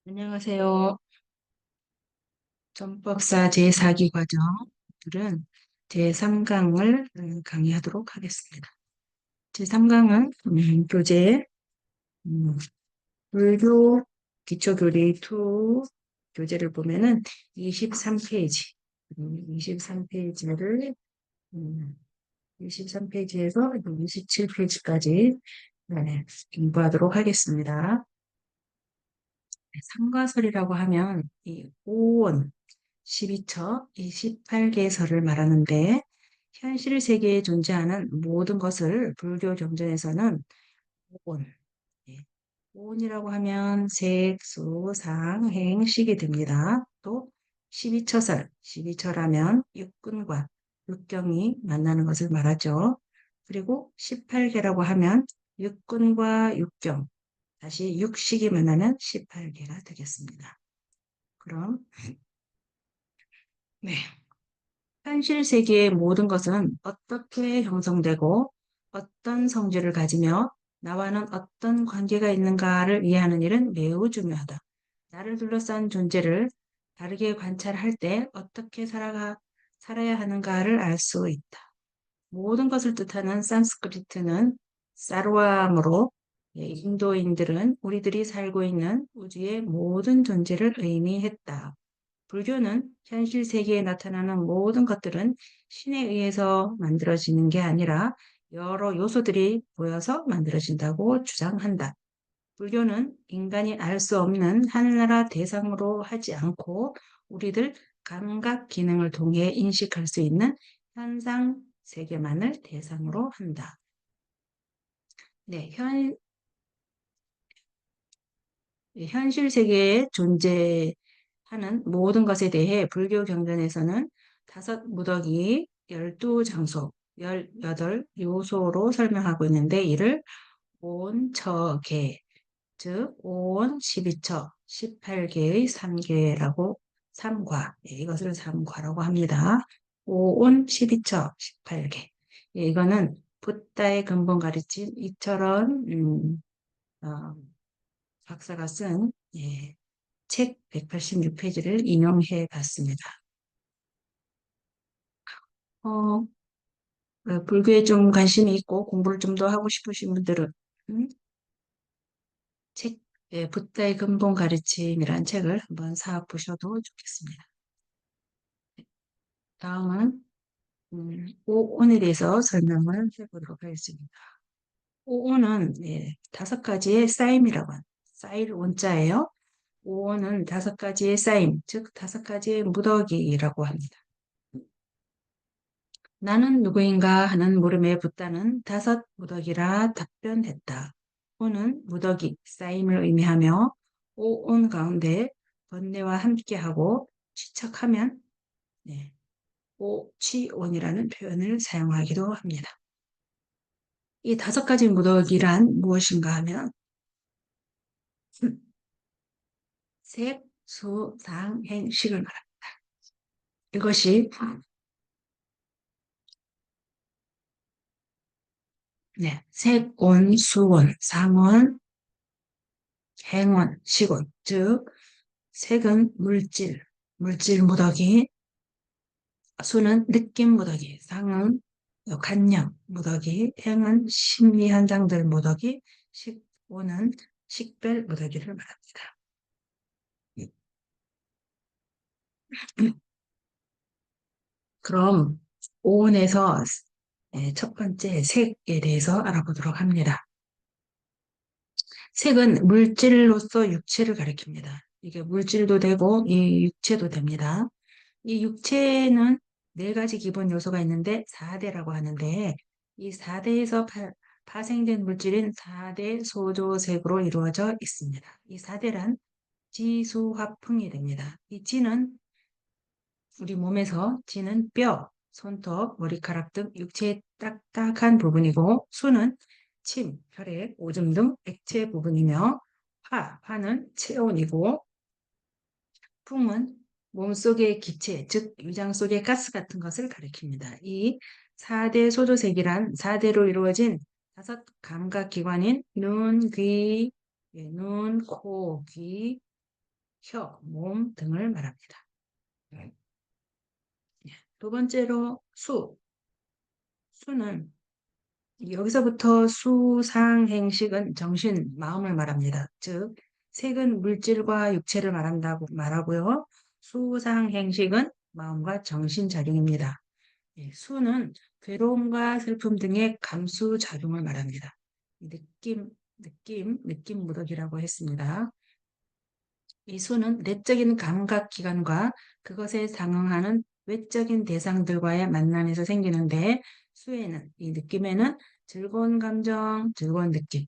안녕하세요. 전법사 제4기 과정들은 제3강을 강의하도록 하겠습니다. 제3강은 교재 음, 불교 기초교리 2 교재를 보면은 23페이지 23페이지를 23페이지에서 27페이지까지 공부하도록 하겠습니다. 삼과설이라고 하면 이 오원 12처, 이 18개설을 말하는데 현실 세계에 존재하는 모든 것을 불교 경전에서는 오온, 예, 오온이라고 하면 색, 수, 상, 행, 식이 됩니다. 또 12처설, 12처라면 육근과 육경이 만나는 것을 말하죠. 그리고 18개라고 하면 육근과 육경, 다시 육식이 만나면 18개가 되겠습니다. 그럼 네. 현실 세계의 모든 것은 어떻게 형성되고 어떤 성질을 가지며 나와는 어떤 관계가 있는가를 이해하는 일은 매우 중요하다. 나를 둘러싼 존재를 다르게 관찰할 때 어떻게 살아야 하는가를 알 수 있다. 모든 것을 뜻하는 산스크리트는 사르와므로 인도인들은 우리들이 살고 있는 우주의 모든 존재를 의미했다. 불교는 현실 세계에 나타나는 모든 것들은 신에 의해서 만들어지는 게 아니라 여러 요소들이 모여서 만들어진다고 주장한다. 불교는 인간이 알 수 없는 하늘나라 대상으로 하지 않고 우리들 감각 기능을 통해 인식할 수 있는 현상 세계만을 대상으로 한다. 네, 현실 세계에 존재하는 모든 것에 대해 불교 경전에서는 다섯 무더기, 12장소, 18 요소로 설명하고 있는데 이를 온, 처, 계, 즉 온, 12처, 18개의 3개라고 삼과, 이것을 삼과라고 합니다. 오온, 12처, 18개. 이거는 붓다의 근본 가르침 이철원 어, 박사가 쓴 책 186페이지를 인용해 봤습니다. 어, 불교에 좀 관심이 있고 공부를 좀 더 하고 싶으신 분들은 음, 책, 붓다의 근본 가르침이라는 책을 한번 사보셔도 좋겠습니다. 다음은 오온에 대해서 설명을 해보도록 하겠습니다. 오온은 다섯 가지의 쌓임이라고 합니다. 쌓일 온자예요. 오온은 다섯 가지의 쌓임, 즉 다섯 가지의 무더기라고 합니다. 나는 누구인가 하는 물음에 붓다는 다섯 무더기라 답변했다. 오는 무더기, 쌓임을 의미하며 오온 가운데 번뇌와 함께하고 취착하면 오취온이라는 표현을 사용하기도 합니다. 이 다섯 가지 무더기란 무엇인가 하면 색, 수, 상, 행, 식을 말합니다. 이것이 색, 온, 수온, 상온, 행온, 식온, 즉 색은 물질 무더기, 수는 느낌 무더기, 상은 간념 무더기, 행은 심리 현상들 무더기, 식오는 식별 무더기를 말합니다. 그럼 오온에서 첫 번째 색에 대해서 알아보도록 합니다. 색은 물질로서 육체를 가리킵니다. 이게 물질도 되고 이 육체도 됩니다. 이 육체는 네 가지 기본 요소가 있는데 4대라고 하는데 이 4대에서 파생된 물질인 4대 소조색으로 이루어져 있습니다. 이 4대란 지수화풍이 됩니다. 이 지는 우리 몸에서 지는 뼈, 손톱, 머리카락 등 육체의 딱딱한 부분이고 수는 침, 혈액, 오줌 등 액체 부분이며 화는 체온이고 풍은 몸속의 기체, 즉 위장 속의 가스 같은 것을 가리킵니다. 이 4대 소조색이란 4대로 이루어진 다섯 감각기관인 눈, 귀, 눈, 코, 귀, 혀, 몸 등을 말합니다. 두 번째로 수는 여기서부터 수상행식은 정신, 마음을 말합니다. 즉, 색은 물질과 육체를 말하고요. 수상행식은 마음과 정신작용입니다. 예, 수는 괴로움과 슬픔 등의 감수작용을 말합니다. 느낌 무더기라고 했습니다. 이 수는 내적인 감각기관과 그것에 상응하는 외적인 대상들과의 만남에서 생기는데 수에는 이 느낌에는 즐거운 감정, 즐거운 느낌,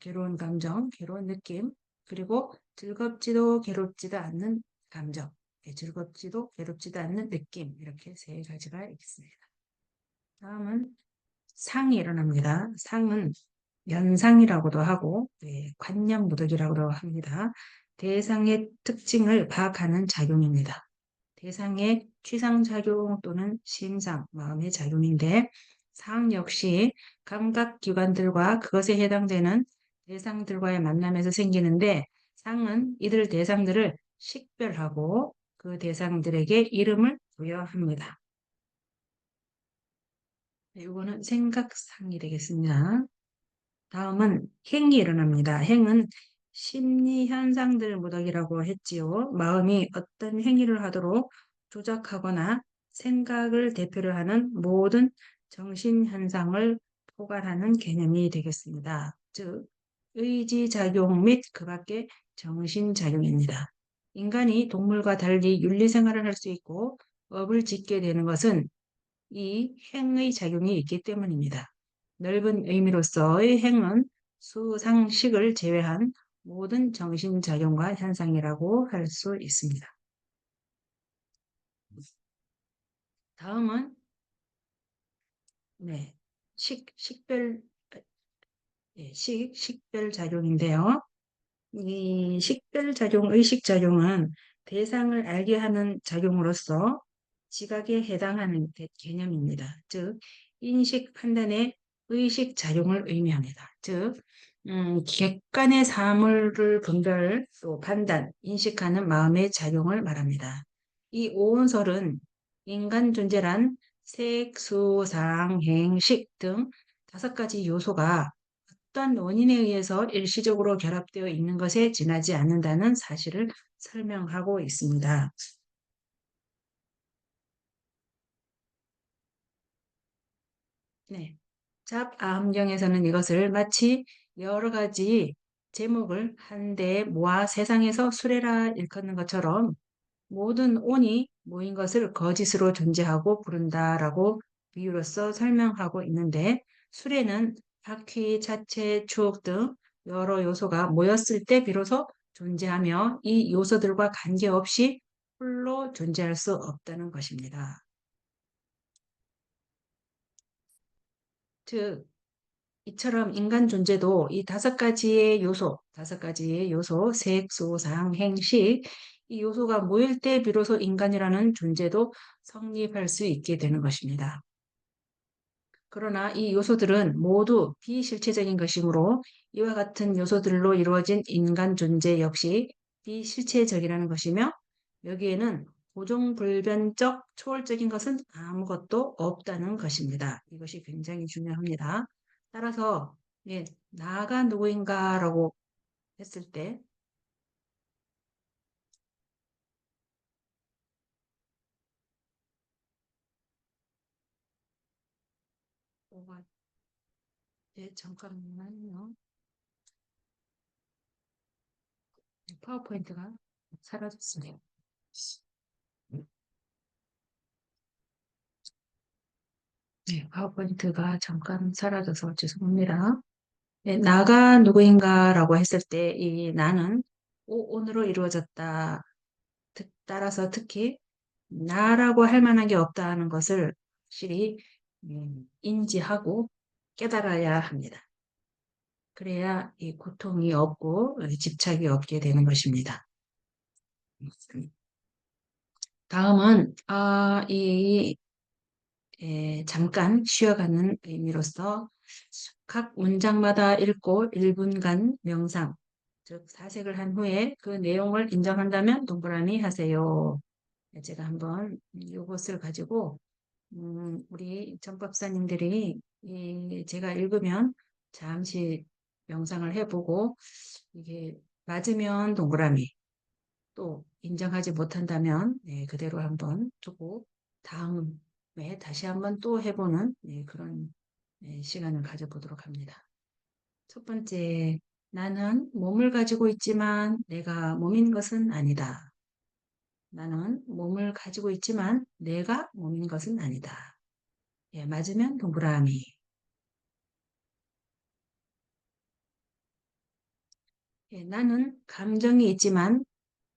괴로운 감정, 괴로운 느낌, 그리고 즐겁지도 괴롭지도 않는 감정, 즐겁지도 괴롭지도 않는 느낌 이렇게 세 가지가 있습니다. 다음은 상이 일어납니다. 상은 연상이라고도 하고 관념무득이라고도 합니다. 대상의 특징을 파악하는 작용입니다. 대상의 취상작용 또는 심상, 마음의 작용인데 상 역시 감각기관들과 그것에 해당되는 대상들과의 만남에서 생기는데 상은 이들 대상들을 식별하고 그 대상들에게 이름을 부여합니다. 이거는 생각상이 되겠습니다. 다음은 행이 일어납니다. 행은 심리 현상들 무더기라고 했지요. 마음이 어떤 행위를 하도록 조작하거나 생각을 대표로 하는 모든 정신 현상을 포괄하는 개념이 되겠습니다. 즉, 의지작용 및 그 밖의 정신작용입니다. 인간이 동물과 달리 윤리생활을 할 수 있고 업을 짓게 되는 것은 이 행의 작용이 있기 때문입니다. 넓은 의미로서의 행은 수상식을 제외한 모든 정신작용과 현상이라고 할 수 있습니다. 다음은 네, 식별, 식별작용인데요. 이 식별작용, 의식작용은 대상을 알게 하는 작용으로서 지각에 해당하는 개념입니다. 즉, 인식 판단의 의식작용을 의미합니다. 즉, 객관의 사물을 분별 또 판단, 인식하는 마음의 작용을 말합니다. 이 오온설은 인간 존재란 색, 수, 상, 행, 식 등 5가지 요소가 어떤 원인에 의해서 일시적으로 결합되어 있는 것에 지나지 않는다는 사실을 설명하고 있습니다. 네. 잡아함경에서는 이것을 마치 여러 가지 제목을 한데 모아 세상에서 수레라 일컫는 것처럼 모든 온이 모인 것을 거짓으로 존재하고 부른다라고 비유로서 설명하고 있는데 수레는 바퀴, 자체, 추억 등 여러 요소가 모였을 때 비로소 존재하며 이 요소들과 관계없이 홀로 존재할 수 없다는 것입니다. 즉, 이처럼 인간 존재도 이 5가지의 요소, 색, 소, 상, 행식, 이 요소가 모일 때 비로소 인간이라는 존재도 성립할 수 있게 되는 것입니다. 그러나 이 요소들은 모두 비실체적인 것이므로 이와 같은 요소들로 이루어진 인간 존재 역시 비실체적이라는 것이며 여기에는 고정불변적 초월적인 것은 아무것도 없다는 것입니다. 이것이 굉장히 중요합니다. 따라서 나가 누구인가라고 했을 때 뭐가 잠깐만요. 파워포인트가 사라졌습니다. 네, 파워포인트가 잠깐 사라져서 죄송합니다. 네, 나가 누구인가라고 했을 때 이 나는 오온으로 이루어졌다. 따라서 특히 나라고 할 만한 게 없다는 것을 확실히 인지하고 깨달아야 합니다. 그래야 이 고통이 없고 집착이 없게 되는 것입니다. 다음은 잠깐 쉬어가는 의미로서 각 문장마다 읽고 1분간 명상, 즉 사색을 한 후에 그 내용을 인정한다면 동그라미 하세요. 네, 제가 한번 이것을 가지고 우리 전법사님들이 제가 읽으면 잠시 명상을 해보고 이게 맞으면 동그라미 또 인정하지 못한다면 네, 그대로 한번 두고 다음에 다시 한번 또 해보는 네, 그런 네, 시간을 가져보도록 합니다. 첫 번째, 나는 몸을 가지고 있지만 내가 몸인 것은 아니다. 나는 몸을 가지고 있지만 내가 몸인 것은 아니다. 예, 맞으면 동그라미. 예, 나는 감정이 있지만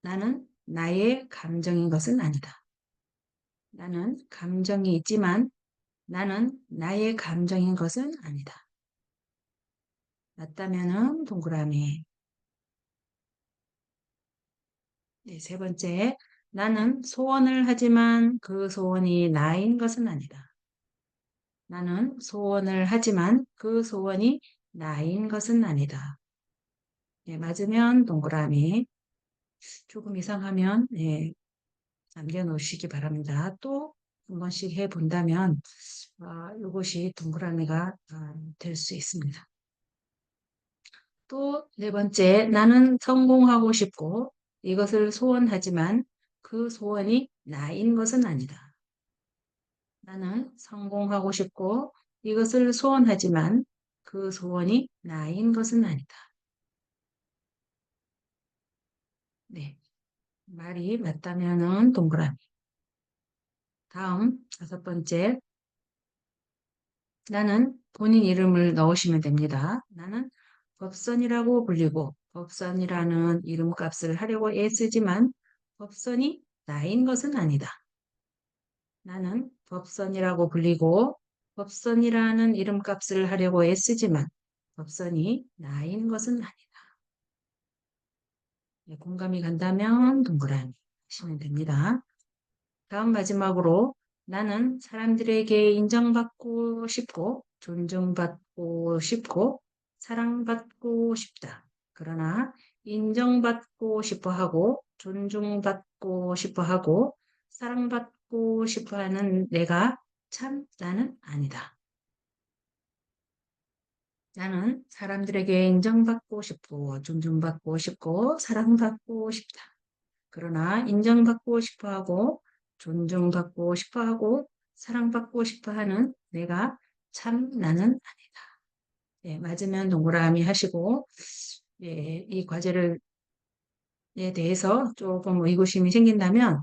나는 나의 감정인 것은 아니다. 나는 감정이 있지만 나는 나의 감정인 것은 아니다. 맞다면은 동그라미. 네, 세 번째, 나는 소원을 하지만 그 소원이 나인 것은 아니다. 나는 소원을 하지만 그 소원이 나인 것은 아니다. 네, 맞으면 동그라미. 조금 이상하면 네, 남겨놓으시기 바랍니다. 또 한 번씩 해본다면 이것이 동그라미가 될 수 있습니다. 또 네 번째, 나는 성공하고 싶고 이것을 소원하지만 그 소원이 나인 것은 아니다. 나는 성공하고 싶고 이것을 소원하지만 그 소원이 나인 것은 아니다. 네, 말이 맞다면은 동그라미. 다음 다섯 번째, 나는 본인 이름을 넣으시면 됩니다. 나는 법선이라고 불리고 법선이라는 이름값을 하려고 애쓰지만 법선이 나인 것은 아니다. 나는 법선이라고 불리고 법선이라는 이름값을 하려고 애쓰지만 법선이 나인 것은 아니다. 네, 공감이 간다면 동그라미 하시면 됩니다. 다음 마지막으로 나는 사람들에게 인정받고 싶고 존중받고 싶고 사랑받고 싶다. 그러나 인정받고 싶어 하고 존중받고 싶어 하고 사랑받고 싶어 하는 내가 참 나는 아니다. 나는 사람들에게 인정받고 싶고 존중받고 싶고 사랑받고 싶다. 그러나 인정받고 싶어 하고 존중받고 싶어 하고 사랑받고 싶어 하는 내가 참 나는 아니다. 예, 맞으면 동그라미 하시고 예, 이 과제를 에 대해서 조금 의구심이 생긴다면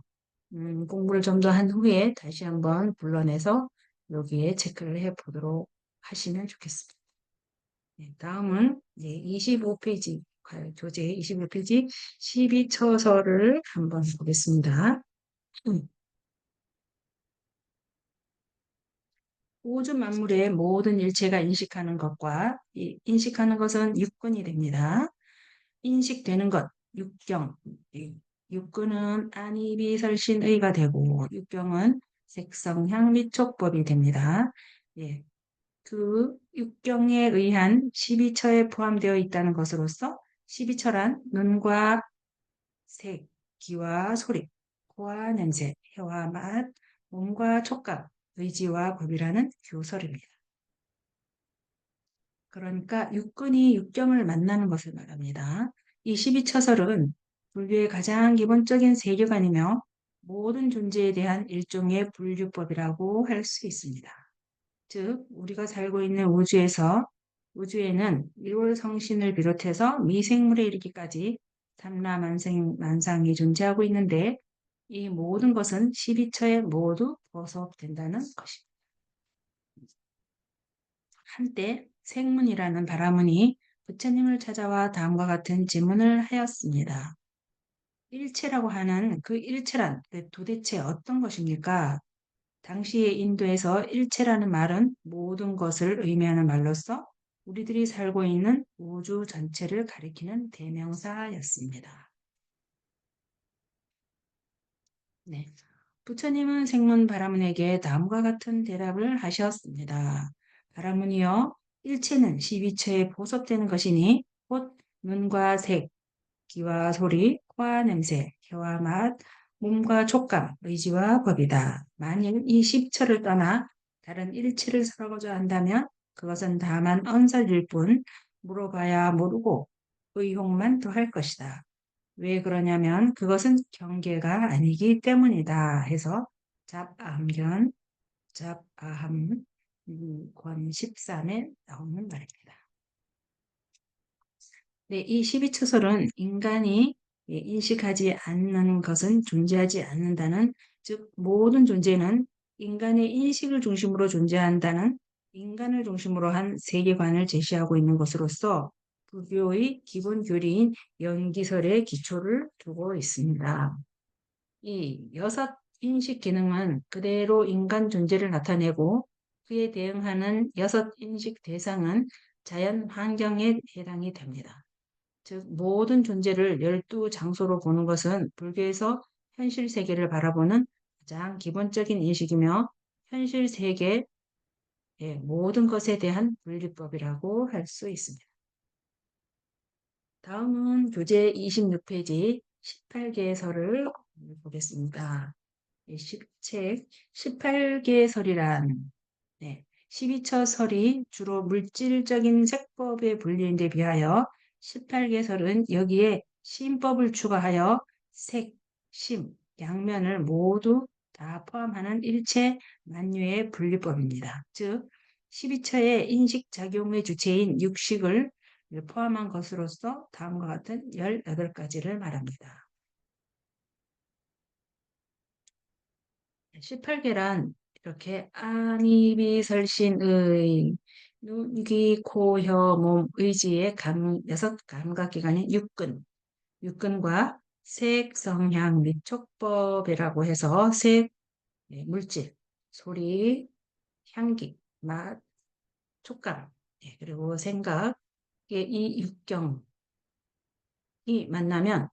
공부를 좀 더 한 후에 다시 한번 불러내서 여기에 체크를 해 보도록 하시면 좋겠습니다. 네, 다음은 이제 25페이지 교재 25페이지 12처서를 한번 보겠습니다. 음. 우주 만물의 모든 일체가 인식하는 것과 이 인식하는 것은 육근이 됩니다. 인식되는 것, 육경. 이 육근은 안이비설신의가 되고 육경은 색성향 미촉법이 됩니다. 예, 그 육경에 의한 12처에 포함되어 있다는 것으로서 12처란 눈과 색, 귀와 소리, 코와 냄새, 혀와 맛, 몸과 촉감, 의지와 법이라는 교설입니다. 그러니까 육근이 육경을 만나는 것을 말합니다. 이 12처설은 불교의 가장 기본적인 세계관이며 모든 존재에 대한 일종의 분류법이라고 할 수 있습니다. 즉, 우리가 살고 있는 우주에는 일월성신을 비롯해서 미생물에 이르기까지 삼라만상이 존재하고 있는데 이 모든 것은 12처에 모두 보속된다는 것입니다. 한때 생문이라는 바라문이 부처님을 찾아와 다음과 같은 질문을 하였습니다. 일체라고 하는 그 일체란 도대체 어떤 것입니까? 당시의 인도에서 일체라는 말은 모든 것을 의미하는 말로서 우리들이 살고 있는 우주 전체를 가리키는 대명사였습니다. 네. 부처님은 생문 바라문에게 다음과 같은 대답을 하셨습니다. 바라문이여, 일체는 12처에 보섭되는 것이니 곧 눈과 색, 귀와 소리, 코와 냄새, 혀와 맛, 몸과 촉감, 의지와 법이다. 만일 이 10처를 떠나 다른 일치를 서로고자 한다면 그것은 다만 언설일 뿐 물어봐야 모르고 의혹만 더할 것이다. 왜 그러냐면 그것은 경계가 아니기 때문이다 해서 잡아함견, 잡아함 권 13에 나오는 말입니다. 네, 이 12처설은 인간이 인식하지 않는 것은 존재하지 않는다는, 즉 모든 존재는 인간의 인식을 중심으로 존재한다는 인간을 중심으로 한 세계관을 제시하고 있는 것으로서 불교의 기본 교리인 연기설에 기초를 두고 있습니다. 이 여섯 인식 기능은 그대로 인간 존재를 나타내고 그에 대응하는 여섯 인식 대상은 자연 환경에 해당이 됩니다. 즉 모든 존재를 12장소로 보는 것은 불교에서 현실 세계를 바라보는 가장 기본적인 인식이며 현실 세계의 모든 것에 대한 분리법이라고 할 수 있습니다. 다음은 교재 26페이지 18개의 설을 보겠습니다. 책 18개의 설이란 12처 설이 주로 물질적인 색법에 분류인데 비하여 18개 설은 여기에 심법을 추가하여 색, 심, 양면을 모두 다 포함하는 일체 만유의 분류법입니다. 즉 12처의 인식작용의 주체인 육식을 포함한 것으로서 다음과 같은 18가지를 말합니다. 18계란 이렇게 안이비설신의 눈, 귀, 코, 혀, 몸, 의지의 여섯 감각기관인 육근과 색, 성향 및 촉법이라고 해서 색, 물질, 소리, 향기, 맛, 촉감, 그리고 생각, 이 육경이 만나면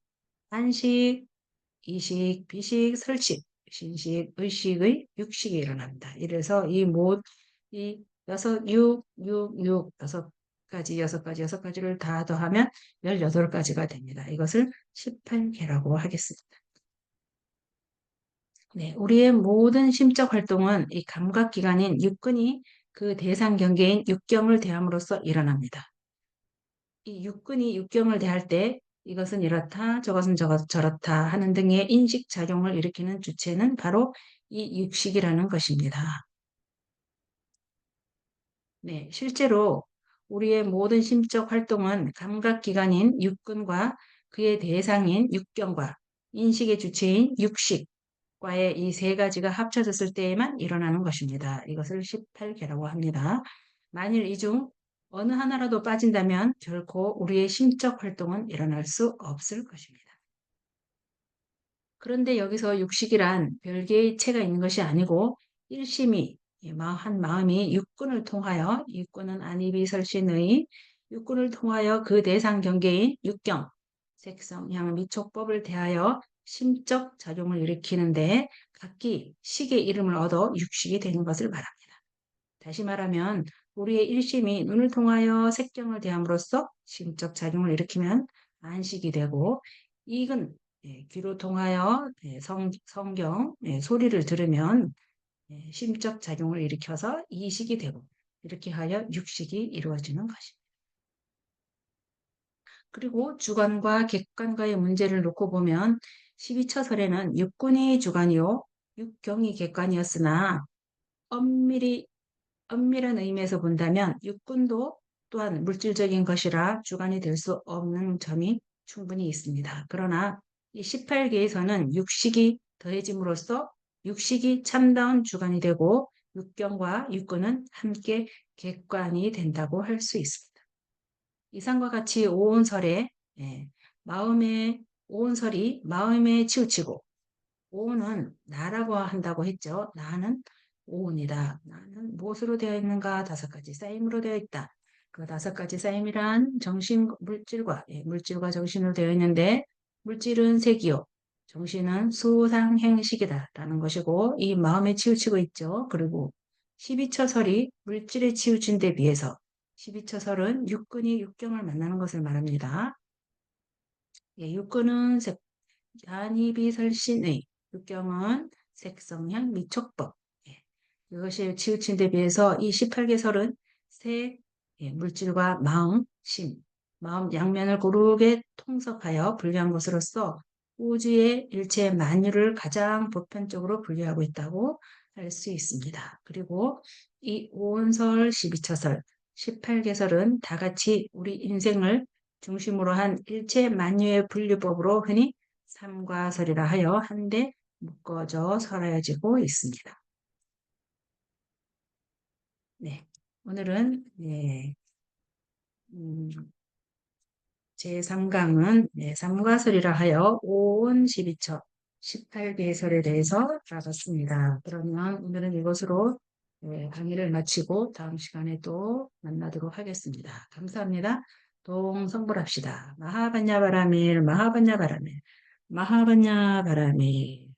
안식, 이식, 비식, 설식, 신식, 의식의 육식이 일어납니다. 이래서 이 여섯 가지를 다 더하면 18가지가 됩니다. 이것을 18개라고 하겠습니다. 네, 우리의 모든 심적 활동은 이 감각기관인 육근이 그 대상 경계인 육경을 대함으로써 일어납니다. 이 육근이 육경을 대할 때 이것은 이렇다, 저것은 저렇다 하는 등의 인식작용을 일으키는 주체는 바로 이 육식이라는 것입니다. 네, 실제로 우리의 모든 심적 활동은 감각기관인 육근과 그의 대상인 육경과 인식의 주체인 육식과의 이 세 가지가 합쳐졌을 때에만 일어나는 것입니다. 이것을 18개라고 합니다. 만일 이 중 어느 하나라도 빠진다면 결코 우리의 심적 활동은 일어날 수 없을 것입니다. 그런데 여기서 육식이란 별개의 체가 있는 것이 아니고 일심이 한 마음이 육군을 통하여 육군은 안이비설신의 육군을 통하여 그 대상 경계인 육경, 색성, 향, 미촉법을 대하여 심적 작용을 일으키는데 각기 식의 이름을 얻어 육식이 되는 것을 말합니다. 다시 말하면 우리의 일심이 눈을 통하여 색경을 대함으로써 심적 작용을 일으키면 안식이 되고 이익은 귀로 통하여 성경 소리를 들으면 심적 작용을 일으켜서 이식이 되고 이렇게 하여 육식이 이루어지는 것입니다. 그리고 주관과 객관과의 문제를 놓고 보면 12처설에는 육군이 주관이요 육경이 객관이었으나 엄밀한 의미에서 본다면 육군도 또한 물질적인 것이라 주관이 될 수 없는 점이 충분히 있습니다. 그러나 이 18계에서는 육식이 더해짐으로써 육식이 참다운 주관이 되고 육경과 육군은 함께 객관이 된다고 할 수 있습니다. 이상과 같이 오온설에 오온설이 마음에 치우치고 오온은 나라고 한다고 했죠. 나는 오온이다. 나는 무엇으로 되어 있는가? 5가지 쌓임으로 되어 있다. 그 5가지 쌓임이란 물질과 정신으로 되어 있는데 물질은 색이요. 정신은 수상행식이다라는 것이고 이 마음에 치우치고 있죠. 그리고 12처설이 물질에 치우친 데 비해서 12처설은 육근이 육경을 만나는 것을 말합니다. 예, 육근은 한이비설신의, 육경은 색성향 미촉법. 예, 이것이 치우친 데 비해서 이 18개설은 색, 예, 물질과 마음, 심, 마음 양면을 고르게 통섭하여 분류한 것으로서 우주의 일체 만유를 가장 보편적으로 분류하고 있다고 할 수 있습니다. 그리고 이 오온설 12처설, 18개설은 다 같이 우리 인생을 중심으로 한 일체 만유의 분류법으로 흔히 삼과설이라 하여 한데 묶어져 설하여지고 있습니다. 네, 오늘은 음, 제3강은 삼과설이라 하여 오온 12처 18개설에 대해서 알아봤습니다. 그러면 오늘은 이것으로 강의를 마치고 다음 시간에 또 만나도록 하겠습니다. 감사합니다. 동성불합시다. 마하반야바라밀 마하반야바라밀 마하반야바라밀